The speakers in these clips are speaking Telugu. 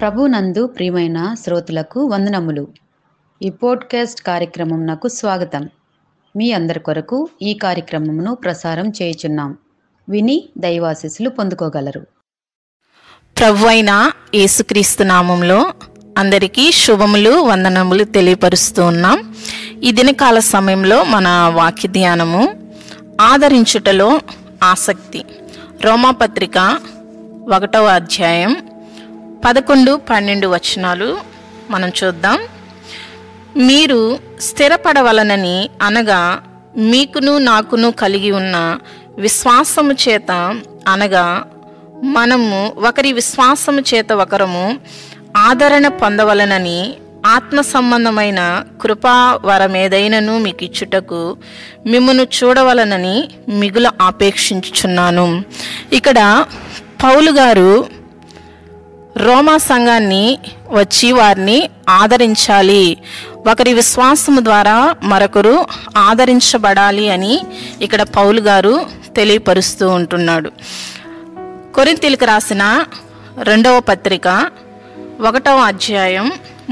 ప్రభునందు ప్రియమైన శ్రోతలకు వందనములు. ఈ పోడ్కాస్ట్ కార్యక్రమం నాకు స్వాగతం. మీ అందరి కొరకు ఈ కార్యక్రమమును ప్రసారం చేయుచున్నాం. విని దైవాశీస్సులు పొందుకోగలరు. ప్రభువైన యేసుక్రీస్తు నామంలో అందరికీ శుభములు, వందనములు తెలియపరుస్తూ ఉన్నాం. ఈ దినకాల సమయంలో మన వాక్య ధ్యానము ఆదరించుటలో ఆసక్తి. రోమాపత్రిక 1వ అధ్యాయం 11-12 వచనాలు మనం చూద్దాం. మీరు స్థిరపడవలనని అనగా మీకును నాకును కలిగి ఉన్న విశ్వాసము చేత, అనగా మనము ఒకరి విశ్వాసము చేత ఒకరము ఆదరణ పొందవలనని ఆత్మ సంబంధమైన కృపావరమేదైనను మీకు ఇచ్చుటకు మిమ్మును చూడవలనని మిగుల ఆపేక్షించుచున్నాను. ఇక్కడ పౌలు గారు రోమా సంఘాన్ని వచ్చి వారిని ఆదరించాలి, ఒకరి విశ్వాసము ద్వారా మరొకరు ఆదరించబడాలి అని ఇక్కడ పౌలు గారు తెలియపరుస్తూ ఉంటున్నాడు. కొరింథీయులకు రాసిన 2వ పత్రిక 1వ అధ్యాయం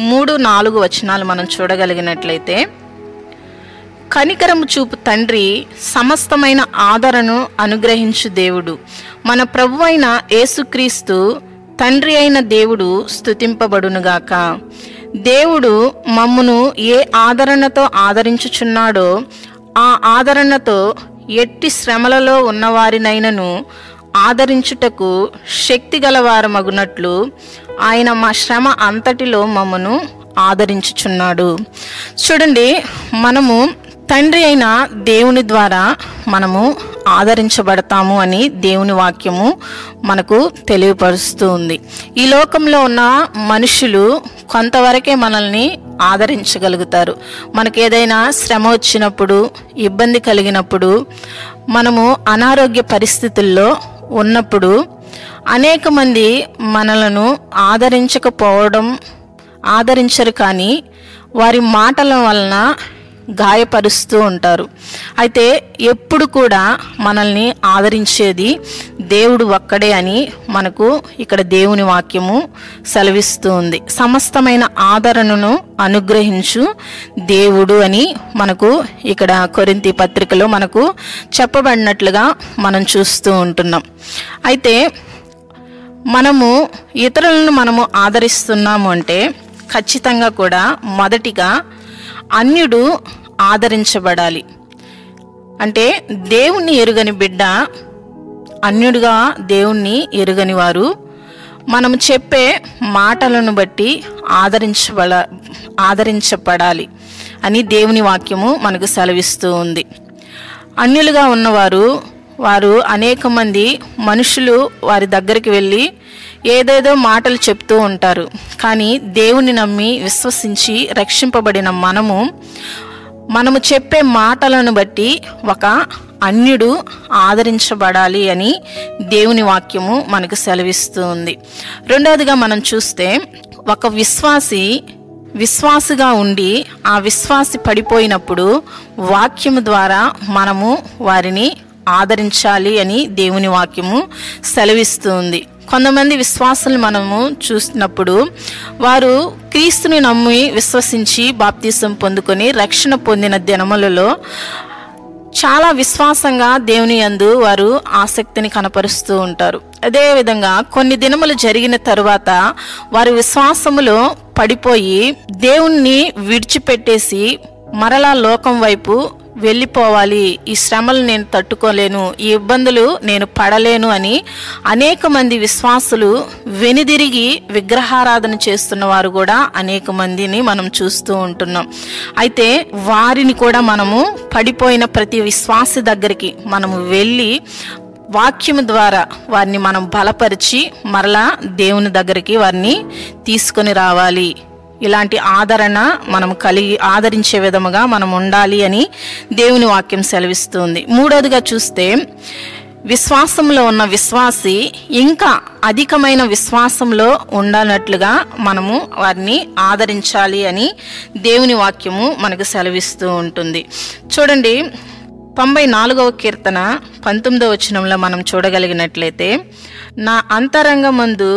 3-4 వచనాలు మనం చూడగలిగినట్లయితే, కనికరము చూపు తండ్రి సమస్తమైన ఆదరణను అనుగ్రహించు దేవుడు, మన ప్రభువైన యేసుక్రీస్తు తండ్రి అయిన దేవుడు స్తుతింపబడునుగాక. దేవుడు మమ్మును ఏ ఆదరణతో ఆదరించుచున్నాడో ఆ ఆదరణతో ఎట్టి శ్రమలలో ఉన్నవారినైనను ఆదరించుటకు శక్తి గలవారమగునట్లు ఆయన మా శ్రమ అంతటిలో మమ్మను ఆదరించుచున్నాడు. చూడండి, మనము తండ్రి అయిన దేవుని ద్వారా మనము ఆదరించబడతాము అని దేవుని వాక్యము మనకు తెలియపరుస్తూ ఉంది. ఈ లోకంలో ఉన్న మనుషులు కొంతవరకే మనల్ని ఆదరించగలుగుతారు. మనకు ఏదైనా శ్రమ వచ్చినప్పుడు, ఇబ్బంది కలిగినప్పుడు, మనము అనారోగ్య పరిస్థితుల్లో ఉన్నప్పుడు అనేక మంది మనలను ఆదరించరు, కానీ వారి మాటల వలన గాయపరుస్తూ ఉంటారు. అయితే ఎప్పుడు కూడా మనల్ని ఆదరించేది దేవుడు ఒక్కడే అని మనకు ఇక్కడ దేవుని వాక్యము సెలవిస్తూ ఉంది. సమస్తమైన ఆదరణను అనుగ్రహించు దేవుడు అని మనకు ఇక్కడ కొరింథీ పత్రికలో మనకు చెప్పబడినట్లుగా మనం చూస్తూ ఉంటున్నాం. అయితే మనము ఇతరులను మనము ఆదరిస్తున్నాము అంటే ఖచ్చితంగా కూడా మొదటిగా అన్యుడు ఆదరించబడాలి. అంటే దేవుణ్ణి ఎరుగని బిడ్డ అన్యుడుగా దేవుణ్ణి ఎరుగని వారు మనము చెప్పే మాటలను బట్టి ఆదరించబడాలి అని దేవుని వాక్యము మనకు సెలవిస్తూ ఉంది. అన్యులుగా వారు అనేక మంది మనుషులు వారి దగ్గరికి వెళ్ళి ఏదేదో మాటలు చెప్తూ ఉంటారు. కానీ దేవుని నమ్మి విశ్వసించి రక్షింపబడిన మనము చెప్పే మాటలను బట్టి ఒక అన్యుడు ఆదరించబడాలి అని దేవుని వాక్యము మనకు సెలవిస్తూ ఉంది. రెండవదిగా మనం చూస్తే, ఒక విశ్వాసిగా ఉండి ఆ విశ్వాసి పడిపోయినప్పుడు వాక్యము ద్వారా మనము వారిని ఆదరించాలి అని దేవుని వాక్యము సెలవిస్తూ ఉంది. కొంతమంది విశ్వాసులు మనము చూసినప్పుడు వారు క్రీస్తుని నమ్మి విశ్వసించి బాప్తిసం పొందుకొని రక్షణ పొందిన దినములలో చాలా విశ్వాసంగా దేవుని యందు వారు ఆసక్తిని కనపరుస్తూ ఉంటారు. అదేవిధంగా కొన్ని దినములు జరిగిన తరువాత వారి విశ్వాసములో పడిపోయి దేవుణ్ణి విడిచిపెట్టేసి మరలా లోకం వైపు వెళ్ళిపోవాలి, ఈ శ్రమలు నేను తట్టుకోలేను, ఈ ఇబ్బందులు నేను పడలేను అని అనేక మంది విశ్వాసులు వెనుదిరిగి విగ్రహారాధన చేస్తున్న వారు కూడా అనేక మందిని మనం చూస్తూ ఉంటున్నాం. అయితే వారిని కూడా మనము పడిపోయిన ప్రతి విశ్వాసి దగ్గరికి మనము వెళ్ళి వాక్యము ద్వారా వారిని మనం బలపరిచి మరలా దేవుని దగ్గరికి వారిని తీసుకొని రావాలి. ఇలాంటి ఆదరణ మనం ఆదరించే విధముగా మనం ఉండాలి అని దేవుని వాక్యం సెలవిస్తుంది. మూడవదిగా చూస్తే, విశ్వాసంలో ఉన్న విశ్వాసి ఇంకా అధికమైన విశ్వాసంలో ఉండాలన్నట్లుగా మనము వారిని ఆదరించాలి అని దేవుని వాక్యము మనకు సెలవిస్తూ ఉంటుంది. చూడండి, 94వ కీర్తన 19వ వచనంలో మనం చూడగలిగినట్లయితే, నా అంతరంగమందు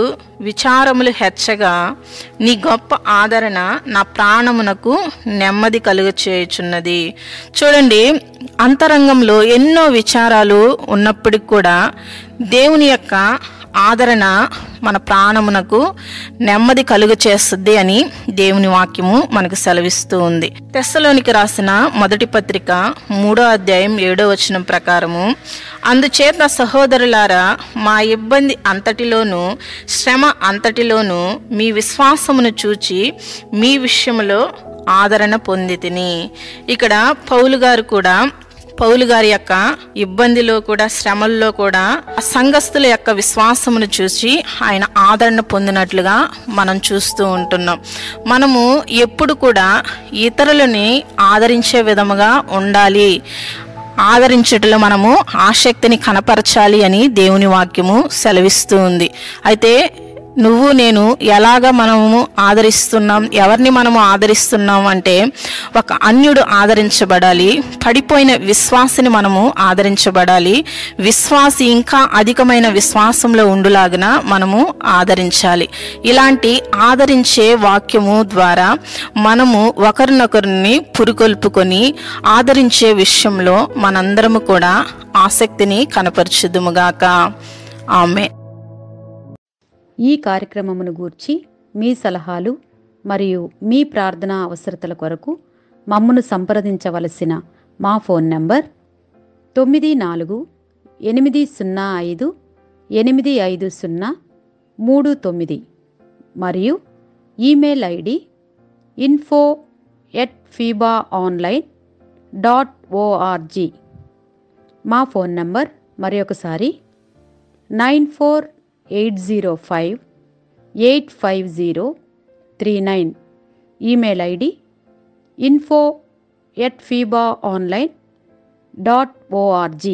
విచారములు హెచ్చగా నీ గొప్ప ఆదరణ నా ప్రాణమునకు నెమ్మది కలుగచేయుచున్నది. చూడండి, అంతరంగంలో ఎన్నో విచారాలు ఉన్నప్పటికి కూడా దేవుని యొక్క ఆదరణ మన ప్రాణమునకు నెమ్మది కలుగు చేస్తుంది అని దేవుని వాక్యము మనకు సెలవిస్తూ ఉంది. తెస్సలోనికి రాసిన మొదటి పత్రిక 3వ అధ్యాయం 7వ వచనం ప్రకారము, అందుచేత సహోదరులారా, మా ఇబ్బంది అంతటిలోనూ శ్రమ అంతటిలోనూ మీ విశ్వాసమును చూచి మీ విషయంలో ఆదరణ పొందితిని. ఇక్కడ పౌలు గారి యొక్క ఇబ్బందిలో కూడా, శ్రమల్లో కూడా సంఘస్థుల యొక్క విశ్వాసమును చూసి ఆయన ఆదరణ పొందినట్లుగా మనం చూస్తూ ఉంటున్నాం. మనము ఎప్పుడు కూడా ఇతరులని ఆదరించే విధముగా ఉండాలి, ఆదరించటంలో మనము ఆసక్తిని కనపరచాలి అని దేవుని వాక్యము సెలవిస్తూ ఉంది. అయితే నువ్వు నేను ఎలాగ మనము ఆదరిస్తున్నాం, ఎవరిని మనము ఆదరిస్తున్నాం అంటే, ఒక అన్యుడు ఆదరించబడాలి, పడిపోయిన విశ్వాసిని మనము ఆదరించబడాలి, విశ్వాసి ఇంకా అధికమైన విశ్వాసంలో ఉండులాగున మనము ఆదరించాలి. ఇలాంటి ఆదరించే వాక్యము ద్వారా మనము ఒకరినొకరిని పురికొల్పుకొని ఆదరించే విషయంలో మనందరము కూడా ఆసక్తిని కనపరచుదుముగాక. ఆమె. ఈ కార్యక్రమమును గూర్చి మీ సలహాలు మరియు మీ ప్రార్థనా అవసరతల కొరకు మమ్మను సంప్రదించవలసిన మా ఫోన్ నంబర్ 944585085039 మరియు ఈమెయిల్ ఐడి info@fibaonline.org. మా ఫోన్ నంబర్ మరొకసారి 9480585039. Email ID info@fibaonline.org.